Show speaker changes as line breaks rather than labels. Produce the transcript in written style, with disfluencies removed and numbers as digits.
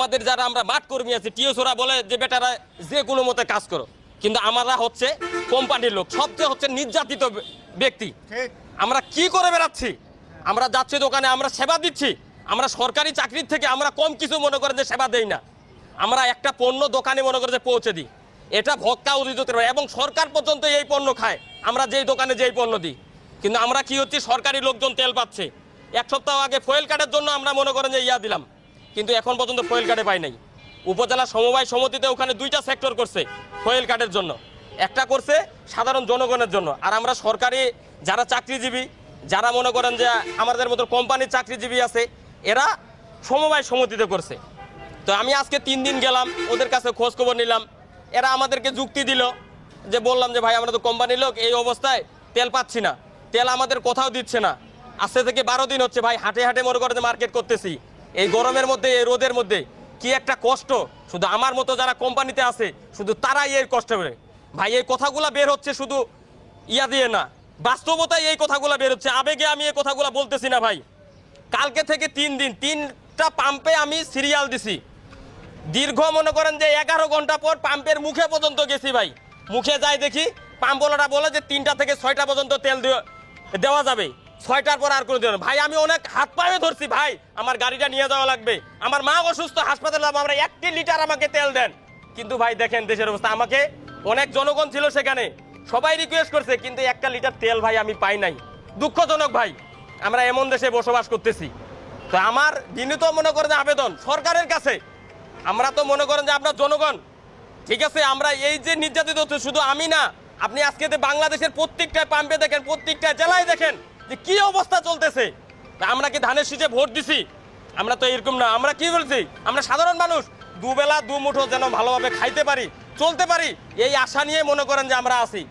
আমাদের যারা আমরা মাঠ কর্মী আছি টিওসোরা বলে যে বেটারা যে কোনো মতে কাজ করো, কিন্তু আমরা হচ্ছে কোম্পানির লোক, সবচেয়ে হচ্ছে নির্যাতিত ব্যক্তি। আমরা কি করে বেড়াচ্ছি? আমরা যাচ্ছি দোকানে, আমরা সেবা দিচ্ছি। আমরা সরকারি চাকরির থেকে আমরা কম কিছু মনে করেন যে সেবা দেই না। আমরা একটা পণ্য দোকানে মনে করে যে পৌঁছে দিই, এটা ভক্কা অভিযোগ এবং সরকার পর্যন্ত এই পণ্য খায় আমরা যেই দোকানে যেই পণ্য দিই। কিন্তু আমরা কি হচ্ছে, সরকারি লোকজন তেল পাচ্ছে। এক সপ্তাহ আগে ফুয়েল কার্ডের জন্য আমরা মনে করেন যে দিলাম, কিন্তু এখন পর্যন্ত ফুয়েল কার্ডে পাই নাই। উপজেলা সমবায় সমিতিতে ওখানে 2টা সেক্টর করছে ফুয়েল কার্ডের জন্য, একটা করছে সাধারণ জনগণের জন্য। আর আমরা সরকারি যারা চাকরিজীবী, যারা মনে করেন যে আমাদের মতো কোম্পানির চাকরিজীবী আছে, এরা সমবায় সমিতিতে করছে। তো আমি আজকে 3 দিন গেলাম, ওদের কাছে খোঁজ খবর নিলাম। এরা আমাদেরকে যুক্তি দিল যে, বললাম যে ভাই আমরা তো কোম্পানির লোক, এই অবস্থায় তেল পাচ্ছি না, তেল আমাদের কোথাও দিচ্ছে না। আজকে থেকে 12 দিন হচ্ছে ভাই, হাটে হাটে মনে করেন যে মার্কেট করতেছি। এই গরমের মধ্যে, এই রোদের মধ্যে কি একটা কষ্ট, শুধু আমার মতো যারা কোম্পানিতে আছে শুধু তারাই এই কষ্ট করে। ভাই এই কথাগুলা বের হচ্ছে শুধু দিয়ে না, বাস্তবতায় এই কথাগুলা বের হচ্ছে। আবেগে আমি এই কথাগুলা বলতেছি না ভাই। কালকে থেকে 3 দিন 3টা পাম্পে আমি সিরিয়াল দিছি। দীর্ঘ মনে করেন যে 11 ঘন্টা পর পাম্পের মুখে পর্যন্ত গেছি ভাই। মুখে যাই দেখি পাম্পওয়ালাটা বলে যে 3টা থেকে 6টা পর্যন্ত তেল দেওয়া যাবে, 6টার পর আর কোনো দেওয়া। ভাই আমি অনেক হাত পায়ে ধরছি, ভাই আমার গাড়িটা নিয়ে যাওয়া লাগবে, আমার মা অসুস্থ, হাসপাতালে যাবো, আমরা 1 লিটার আমাকে তেল দেন। কিন্তু ভাই দেখেন দেশের অবস্থা, আমাকে অনেক জনগণ ছিল সেখানে, সবাই রিকোয়েস্ট করছে, কিন্তু 1 লিটার তেল ভাই আমি পাই নাই। দুঃখজনক ভাই, আমরা এমন দেশে বসবাস করতেছি। তো আমার বিনীত মনে করেন আবেদন সরকারের কাছে, আমরা তো মনে করেন যে আপনার জনগণ, ঠিক আছে, আমরা এই যে নির্যাতিত হচ্ছে, শুধু আমি না, আপনি আজকে বাংলাদেশের প্রত্যেকটা পাম্পে দেখেন, প্রত্যেকটা জেলায় দেখেন যে কি অবস্থা চলতেছে। আমরা কি ধানের শীষে ভোট দিছি? আমরা তো এরকম না। আমরা কি বলছি, আমরা সাধারণ মানুষ, দুবেলা দুমুঠো যেন ভালোভাবে খাইতে পারি, চলতে পারি, এই আশা নিয়ে মনে করেন যে আমরা আছি।